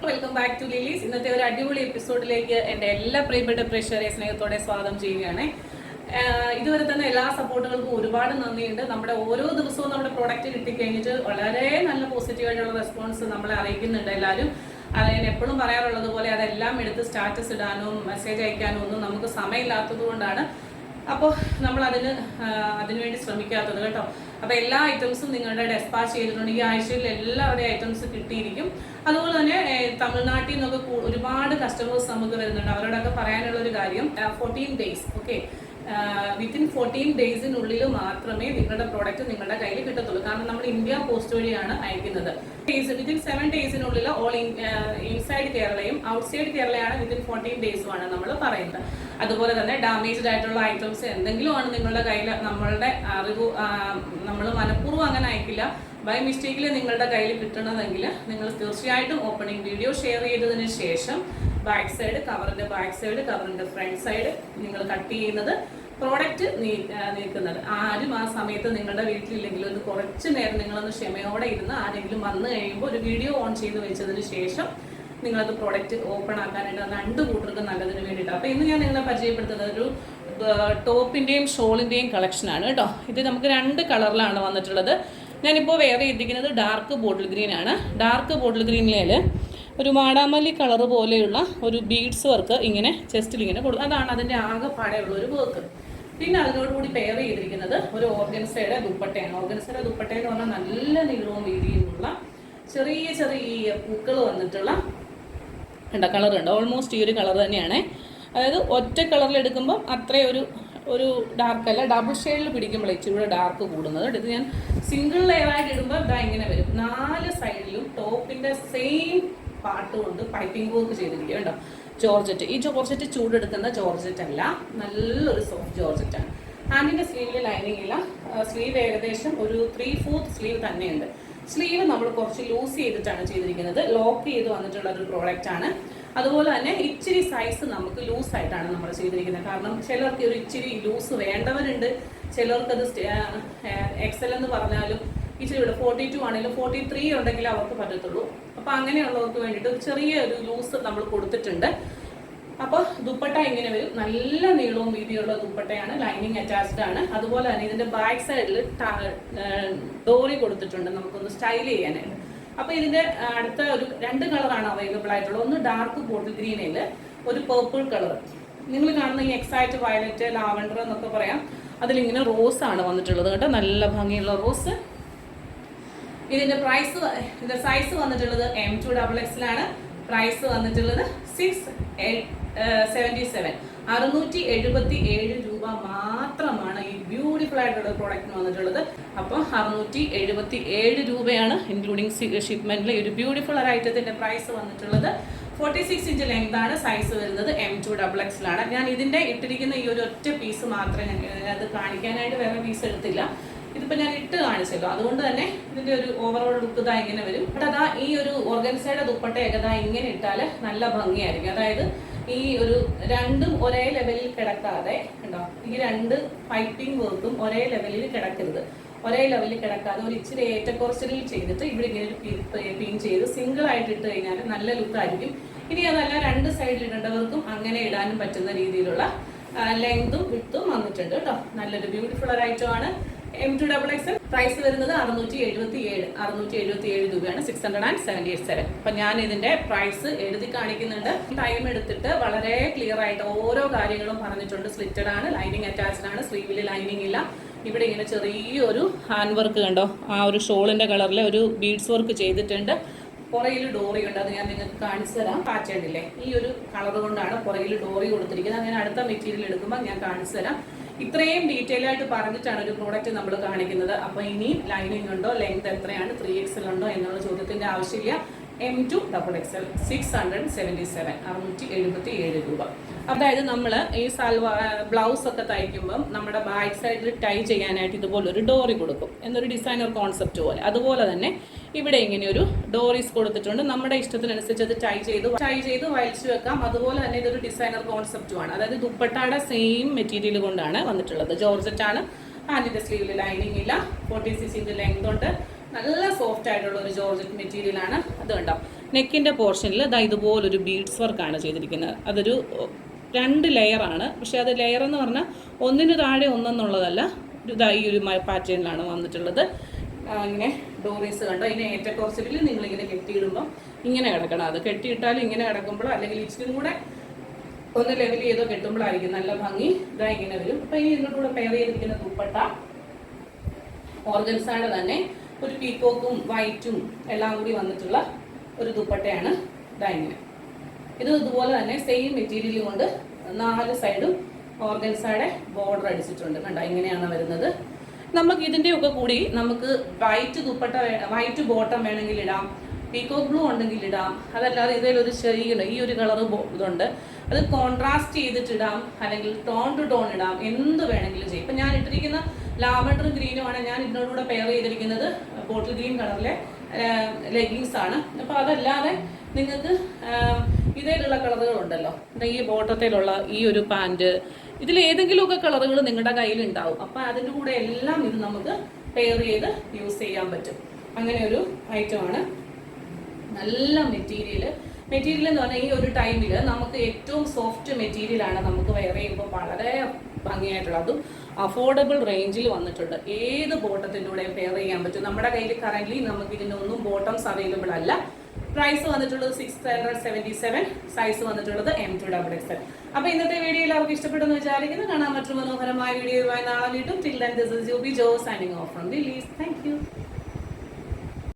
Welcome back to ലിലീസ്. ഇന്നത്തെ ഒരു അടിപൊളി എപ്പിസോഡിലേക്ക് എൻ്റെ എല്ലാ പ്രിയപ്പെട്ട പ്രേക്ഷകരെ സ്നേഹത്തോടെ സ്വാഗതം ചെയ്യുകയാണ്. ഇതുവരെ തന്നെ എല്ലാ സപ്പോർട്ടുകൾക്കും ഒരുപാട് നന്ദിയുണ്ട്. നമ്മുടെ ഓരോ ദിവസവും നമ്മുടെ പ്രോഡക്റ്റ് കിട്ടിക്കഴിഞ്ഞിട്ട് വളരെ നല്ല പോസിറ്റീവായിട്ടുള്ള റെസ്പോൺസ് നമ്മളെ അറിയിക്കുന്നുണ്ട് എല്ലാവരും. അത് ഞാൻ എപ്പോഴും പറയാറുള്ളത് പോലെ അതെല്ലാം എടുത്ത് സ്റ്റാറ്റസ് ഇടാനും മെസ്സേജ് അയക്കാനും ഒന്നും നമുക്ക് സമയമില്ലാത്തത് കൊണ്ടാണ് അപ്പോൾ നമ്മൾ അതിനുവേണ്ടി ശ്രമിക്കാത്തത് കേട്ടോ. അപ്പോൾ എല്ലാ ഐറ്റംസും നിങ്ങളുടെ ഡെസ്പാച്ച് ചെയ്തിട്ടുണ്ട്. ഈ ആഴ്ചയിൽ എല്ലാവരുടെയും ഐറ്റംസ് കിട്ടിയിരിക്കും. അതുപോലെ തന്നെ തമിഴ്നാട്ടിൽ നിന്നൊക്കെ ഒരുപാട് കസ്റ്റമേഴ്സ് നമുക്ക് വരുന്നുണ്ട്. അവരോടൊക്കെ പറയാനുള്ളൊരു കാര്യം 14 ഡേയ്സ് ഓക്കെ, വിത്തിൻ 14 ഡേയ്സിനുള്ളിൽ മാത്രമേ നിങ്ങളുടെ പ്രോഡക്റ്റ് നിങ്ങളുടെ കയ്യിൽ കിട്ടത്തുള്ളൂ. കാരണം നമ്മൾ ഇന്ത്യ പോസ്റ്റ് വഴിയാണ് അയക്കുന്നത്. വിത്തിൻ 7 ഡേയ്സിനുള്ളിൽ ഓൾ ഇൻസൈഡ് കേരളയും ഔട്ട്സൈഡ് കേരളയാണ് വിത്തിൻ 14 ഡേയ്സുമാണ് നമ്മൾ പറയുന്നത്. അതുപോലെ തന്നെ ഡാമേജ്ഡ് ആയിട്ടുള്ള ഐറ്റംസ് എന്തെങ്കിലും ആണ് നിങ്ങളുടെ കയ്യിൽ, നമ്മളുടെ അറിവ് നമ്മൾ മനഃപൂർവ്വം അങ്ങനെ അയക്കില്ല, ബൈ മിസ്റ്റേക്കിൽ നിങ്ങളുടെ കയ്യിൽ കിട്ടണമെങ്കിൽ നിങ്ങൾ തീർച്ചയായിട്ടും ഓപ്പണിംഗ് വീഡിയോ ഷെയർ ചെയ്തതിന് ശേഷം ബാക്ക് സൈഡ്, കവറിന്റെ ബാക്ക് സൈഡ്, കവറിന്റെ ഫ്രണ്ട് സൈഡ് നിങ്ങൾ കട്ട് ചെയ്യുന്നത്, പ്രോഡക്റ്റ് നീക്കുന്നത്. ആരും ആ സമയത്ത് നിങ്ങളുടെ വീട്ടിലില്ലെങ്കിൽ ഒരു കുറച്ച് നേരം നിങ്ങളൊന്ന് ക്ഷമയോടെ ഇരുന്ന് ആരെങ്കിലും വന്നു കഴിയുമ്പോൾ ഒരു വീഡിയോ ഓൺ ചെയ്ത് വെച്ചതിന് ശേഷം നിങ്ങളത് പ്രോഡക്റ്റ് ഓപ്പൺ ആക്കാനായിട്ട് രണ്ട് കൂട്ടർക്ക് നല്ലതിന് വേണ്ടിയിട്ട്. അപ്പോൾ ഇന്ന് ഞാൻ നിങ്ങളെ പരിചയപ്പെടുത്തുന്നത് ഒരു ടോപ്പിൻ്റെയും ഷോളിൻ്റെയും കളക്ഷനാണ് കേട്ടോ. ഇത് നമുക്ക് 2 കളറിലാണ് വന്നിട്ടുള്ളത്. ഞാനിപ്പോൾ വേറെ ചെയ്തിരിക്കുന്നത് ഡാർക്ക് ബോട്ടിൽ ഗ്രീൻ ആണ്. ഡാർക്ക് ബോട്ടിൽ ഗ്രീനിൽ ഒരു മാടാമല്ലി കളർ പോലെയുള്ള ഒരു ബീഡ്സ് വർക്ക് ഇങ്ങനെ ചെസ്റ്റിൽ ഇങ്ങനെ കൊടുക്കും. അതാണ് അതിൻ്റെ ആകെപ്പാടെയുള്ള ഒരു വർക്ക്. പിന്നെ അതിനോടുകൂടി പെയർ ചെയ്തിരിക്കുന്നത് ഒരു ഓർഗൻസയുടെ ദുപ്പട്ടയാണ്. ഓർഗൻസയുടെ ദുപ്പട്ട എന്ന് പറഞ്ഞാൽ നല്ല നീളവും വീതിയുമുള്ള ചെറിയ ചെറിയ പൂക്കൾ വന്നിട്ടുള്ള കളർ ഉണ്ട്. ഓൾമോസ്റ്റ് ഈ ഒരു കളർ തന്നെയാണ്. അതായത് ഒറ്റ കളറിൽ എടുക്കുമ്പം അത്രയും ഒരു ഡാർക്ക് അല്ല, ഡബിൾ ഷെയ്ഡിൽ പിടിക്കുമ്പോൾ ഇച്ചിരി ഡാർക്ക് കൂടുന്നത്. ഇത് ഞാൻ സിംഗിൾ ലെയറായിട്ട് ഇടുമ്പോൾ ഇതാ ഇങ്ങനെ വരും. 4 സൈഡിലും ടോപ്പിൻ്റെ സെയിം പാർട്ട് കൊണ്ട് പൈപ്പിംഗ് വർക്ക് ചെയ്തിരിക്കുക കേട്ടോ. ജോർജറ്റ്, ഈ ജോർജറ്റ് ചൂടെടുക്കുന്ന ജോർജറ്റ് അല്ല, നല്ലൊരു സോഫ്റ്റ് ജോർജറ്റാണ്. ഹാൻഡിൻ്റെ സ്ലീവിൽ ലൈനിങ് ഇല്ല. സ്ലീവ് ഏകദേശം ഒരു 3/4 സ്ലീവ് തന്നെയുണ്ട്. സ്ലീവ് നമ്മൾ കുറച്ച് ലൂസ് ചെയ്തിട്ടാണ് ചെയ്തിരിക്കുന്നത്. ലോക്ക് ചെയ്ത് വന്നിട്ടുള്ള ഒരു പ്രോഡക്റ്റ് ആണ്. അതുപോലെ തന്നെ ഇച്ചിരി സൈസ് നമുക്ക് ലൂസായിട്ടാണ് നമ്മൾ ചെയ്തിരിക്കുന്നത്. കാരണം ചിലർക്ക് ഒരു ഇച്ചിരി ലൂസ് വേണ്ടവരുണ്ട്, ചിലർക്കത് എക്സൽ എന്ന് പറഞ്ഞാലും ഇച്ചിരി ഇവിടെ 42 ആണെങ്കിലും 43 ഉണ്ടെങ്കിൽ അവർക്ക് പറ്റത്തുള്ളൂ. അപ്പോൾ അങ്ങനെയുള്ളവർക്ക് വേണ്ടിയിട്ട് ചെറിയ ഒരു ലൂസ് നമ്മൾ കൊടുത്തിട്ടുണ്ട്. അപ്പോൾ ദുപ്പട്ട ഇങ്ങനെ വരും. നല്ല നീളവും വീതിയുള്ള ദുപ്പട്ടയാണ്. ലൈനിങ് അറ്റാച്ച്ഡ് ആണ്. അതുപോലെ തന്നെ ഇതിൻ്റെ ബാക്ക് സൈഡിൽ ഡോറി കൊടുത്തിട്ടുണ്ട് നമുക്കൊന്ന് സ്റ്റൈൽ ചെയ്യാനായിട്ട്. അപ്പോൾ ഇതിൻ്റെ അടുത്ത ഒരു 2 കളറാണ് അവൈലബിൾ ആയിട്ടുള്ളത്. ഒന്ന് ഡാർക്ക് ബോട്ടിൽ ഗ്രീനിൽ ഒരു പേർപ്പിൾ കളർ. നിങ്ങൾ കാണുന്ന ഈ എക്സൈറ്റ് വയലറ്റ് ലാവൻഡർ എന്നൊക്കെ പറയാം, അതിലിങ്ങനെ റോസ് ആണ് വന്നിട്ടുള്ളത് കേട്ടോ. നല്ല ഭംഗിയുള്ള റോസ്. ഇതിൻ്റെ സൈസ് വന്നിട്ടുള്ളത് M2XX ആണ്. പ്രൈസ് വന്നിട്ടുള്ളത് 677 677 രൂപ മാത്രമാണ് ഈ ബ്യൂട്ടിഫുൾ ആയിട്ടുള്ള പ്രോഡക്റ്റിന് വന്നിട്ടുള്ളത്. അപ്പോൾ 677 രൂപയാണ് ഇൻക്ലൂഡിങ് ഷിപ്മെന്റിൽ ഒരു ബ്യൂട്ടിഫുൾ ഐറ്റത്തിന്റെ പ്രൈസ് വന്നിട്ടുള്ളത്. 46 ഇഞ്ച് ലെങ്ത് ആണ് സൈസ് വരുന്നത്. M2XX ആണ്. ഞാൻ ഇതിന്റെ ഇട്ടിരിക്കുന്ന ഈ ഒരു ഒറ്റ പീസ് മാത്രമേ അത് കാണിക്കാനായിട്ട് വേറെ പീസ് എടുത്തില്ല. ഇതിപ്പോൾ ഞാൻ ഇട്ട് കാണിച്ചല്ലോ, അതുകൊണ്ട് തന്നെ ഇതിൻ്റെ ഒരു ഓവറോൾ ലുക്ക് ഇതാ ഇങ്ങനെ വരും. ബട്ട് അതാ ഈ ഒരു ഓർഗൻസയുടെ ദുപ്പട്ടയൊക്കെ ഇതാ ഇങ്ങനെ ഇട്ടാൽ നല്ല ഭംഗിയായിരിക്കും. അതായത് ഈ ഒരു രണ്ടും ഒരേ ലെവലിൽ കിടക്കാതെ ഉണ്ടോ, ഈ 2 പൈപ്പിംഗ് വർക്കും ഒരേ ലെവലിൽ കിടക്കരുത്. ഒരേ ലെവലിൽ കിടക്കാതെ ഒരു ഇച്ചിരി ഏറ്റക്കുറച്ചിലിൽ ചെയ്തിട്ട് ഇവിടെ ഇങ്ങനെ ഒരു പിൻ ചെയ്ത് സിംഗിൾ ആയിട്ട് ഇട്ട് കഴിഞ്ഞാൽ നല്ല ലുക്കായിരിക്കും. ഇനി അതല്ല 2 സൈഡിൽ ഇടേണ്ടവർക്കും അങ്ങനെ ഇടാനും പറ്റുന്ന രീതിയിലുള്ള ലെങ്തും വിട്ടും വന്നിട്ടുണ്ട് കേട്ടോ. നല്ലൊരു ബ്യൂട്ടിഫുൾ ഒരു ഐറ്റമാണ്. M2XX പ്രൈസ് വരുന്നത് 677 രൂപയാണ്. 677. അപ്പം ഞാൻ ഇതിന്റെ പ്രൈസ് എഴുതി കാണിക്കുന്നുണ്ട്. ടൈം എടുത്തിട്ട് വളരെ ക്ലിയർ ആയിട്ട് ഓരോ കാര്യങ്ങളും പറഞ്ഞിട്ടുണ്ട്. സ്ലിറ്റഡ് ആണ്, ലൈനിങ് അറ്റാച്ച്ഡ് ആണ്, സ്ലീവിൽ ലൈനിങ് ഇല്ല. ഇവിടെ ഇങ്ങനെ ചെറിയൊരു ഹാൻഡ് വർക്ക് കണ്ടോ, ആ ഒരു ഷോളിന്റെ കളറിൽ ഒരു ബീഡ്സ് വർക്ക് ചെയ്തിട്ടുണ്ട്. പുറയിൽ ഡോറി ഉണ്ട്, അത് ഞാൻ നിങ്ങൾക്ക് കാണിച്ചു തരാം. പാച്ചേണ്ടില്ലേ, ഈ ഒരു കളർ കൊണ്ടാണ് പുറയിൽ ഡോറി കൊടുത്തിരിക്കുന്നത്. ഞാൻ അടുത്ത മെറ്റീരിയൽ എടുക്കുമ്പോൾ ഞാൻ കാണിച്ചു തരാം. ഇത്രയും ഡീറ്റെയിൽ ആയിട്ട് പറഞ്ഞിട്ടാണ് ഒരു പ്രോഡക്റ്റ് നമ്മൾ കാണിക്കുന്നത്. അപ്പോൾ ഇനി ലൈനിങ് ഉണ്ടോ, ലെങ്ത് എത്രയാണ്, 3XL ഉണ്ടോ എന്നുള്ള ചോദ്യത്തിന്റെ ആവശ്യമില്ല. M2XX 677 677 രൂപ. അതായത് നമ്മൾ ഈ ബ്ലൗസ് ഒക്കെ തയ്ക്കുമ്പം നമ്മുടെ ബാക്ക് സൈഡിൽ ടൈ ചെയ്യാനായിട്ട് ഇതുപോലൊരു ഡോറി കൊടുക്കും എന്നൊരു ഡിസൈനർ കോൺസെപ്റ്റ് പോലെ. അതുപോലെ തന്നെ ഇവിടെ ഇങ്ങനെ ഒരു ഡോറീസ് കൊടുത്തിട്ടുണ്ട്. നമ്മുടെ ഇഷ്ടത്തിനനുസരിച്ച് അത് ടൈ ചെയ്ത് വലിച്ചു വെക്കാം. അതുപോലെ തന്നെ ഇതൊരു ഡിസൈനർ കോൺസെപ്റ്റുമാണ്. അതായത് ദുപ്പട്ടയുടെ സെയിം മെറ്റീരിയൽ കൊണ്ടാണ് വന്നിട്ടുള്ളത്. ജോർജറ്റ് ആണ്. ഹാൻഡിന്റെ സ്ലീവിൽ ലൈനിങ് ഇല്ല. 46 ഇഞ്ച് ലെങ്ത് ഉണ്ട്. നല്ല സോഫ്റ്റ് ആയിട്ടുള്ള ഒരു ജോർജറ്റ് മെറ്റീരിയൽ ആണ്. അത് കണ്ടോ, നെക്കിൻ്റെ പോർഷനിൽ ഇതാ ഇതുപോലൊരു ബീഡ്സ് വർക്കാണ് ചെയ്തിരിക്കുന്നത്. അതൊരു 2 ലെയറാണ്. പക്ഷേ അത് ലെയർ എന്ന് പറഞ്ഞാൽ ഒന്നിന് താഴെ ഒന്നെന്നുള്ളതല്ല, ഇതാ ഈ ഒരു പാറ്റേണിലാണ് വന്നിട്ടുള്ളത്. ഇങ്ങനെ ഡോറീസ് കണ്ടോ, ഇതിനെ ഏറ്റക്കുറച്ചിൽ നിങ്ങളിങ്ങനെ കെട്ടിയിടുമ്പോൾ ഇങ്ങനെ കിടക്കണം. അത് കെട്ടിയിട്ടാലും ഇങ്ങനെ കിടക്കുമ്പോഴോ അല്ലെങ്കിൽ ഇച്ചിരി കൂടെ ഒന്ന് ലെവൽ ചെയ്തോ കെട്ടുമ്പോഴായിരിക്കും നല്ല ഭംഗി. ഇതാ ഇങ്ങനെ വരും. അപ്പോൾ ഈ ഇതിൻ്റെ കൂടെ പെയർ ചെയ്തിരിക്കുന്ന ദുപ്പട്ട ഓർഗൻസായുടെ തന്നെ ഒരു പീക്കോക്കും വൈറ്റും എല്ലാം കൂടി വന്നിട്ടുള്ള ഒരു ദുപ്പട്ടയാണ്. ഇതാ ഇങ്ങനെ. ഇത് ഇതുപോലെ തന്നെ സെയിം മെറ്റീരിയൽ കൊണ്ട് 4 സൈഡും ഓർഗൻസായുടെ ബോർഡർ അടിച്ചിട്ടുണ്ട്. കണ്ടോ, ഇങ്ങനെയാണ് വരുന്നത്. നമുക്ക് ഇതിൻ്റെയൊക്കെ കൂടി നമുക്ക് വൈറ്റ് ദുപ്പട്ട വൈറ്റ് ബോട്ടം വേണമെങ്കിൽ ഇടാം, പീക്കോക്ക് ബ്ലൂ ഉണ്ടെങ്കിൽ ഇടാം. അതല്ലാതെ ഇതിലൊരു ചെറിയ ഈ ഒരു കളർ ഇതുണ്ട്, അത് കോൺട്രാസ്റ്റ് ചെയ്തിട്ടിടാം, അല്ലെങ്കിൽ ടോൺ ടു ടോൺ ഇടാം, എന്ത് വേണമെങ്കിലും ചെയ്യും. ഇപ്പം ഞാൻ ഇട്ടിരിക്കുന്ന ലാവൻഡർ ഗ്രീനുമാണ്. ഞാൻ ഇതിനോടുകൂടെ പെയർ ചെയ്തിരിക്കുന്നത് ബോട്ടിൽ ഗ്രീൻ കളറിലെ ലെഗിങ്സ് ആണ്. അപ്പോൾ അതല്ലാതെ നിങ്ങൾക്ക് ഇതിലുള്ള കളറുകളുണ്ടല്ലോ, ഈ ബോട്ടത്തിലുള്ള ഈ ഒരു പാൻറ്, ഇതിൽ ഏതെങ്കിലുമൊക്കെ കളറുകൾ നിങ്ങളുടെ കയ്യിലുണ്ടാവും. അപ്പോൾ അതിൻ്റെ കൂടെ എല്ലാം ഇത് നമുക്ക് പെയർ ചെയ്ത് യൂസ് ചെയ്യാൻ പറ്റും. അങ്ങനെ ഒരു ഐറ്റമാണ്. നല്ല മെറ്റീരിയൽ എന്ന് പറഞ്ഞാൽ ഈ ഒരു ടൈമിൽ നമുക്ക് ഏറ്റവും സോഫ്റ്റ് മെറ്റീരിയലാണ് നമുക്ക് വെയർ ചെയ്യുമ്പോൾ വളരെ ഭംഗിയായിട്ടുള്ള, അതും അഫോർഡബിൾ റേഞ്ചിൽ വന്നിട്ടുണ്ട്. ഏത് ബോട്ടത്തിൻ്റെ കൂടെയും പെയർ ചെയ്യാൻ പറ്റും. നമ്മുടെ കയ്യിൽ കറൻ്റ്ലി നമുക്ക് ഇതിൻ്റെ ഒന്നും ബോട്ടംസ് അവൈലബിൾ അല്ല. പ്രൈസ് വന്നിട്ടുള്ളത് 677, സൈസ് വന്നിട്ടുള്ളത് M2XXL. അപ്പോൾ ഇന്നത്തെ വീഡിയോ എല്ലാവർക്കും ഇഷ്ടപ്പെട്ടെന്ന് വിചാരിക്കുന്നു. കാണാൻ മറ്റൊരു മനോഹരമായ വീഡിയോയുമായി നാളെ വീണ്ടും. ടിൽ ദെൻ ദിസ് ഈസ് യുബി ജോ സൈനിങ് ഓഫ് ഫ്രം ദില്ലീസ്. Thank U.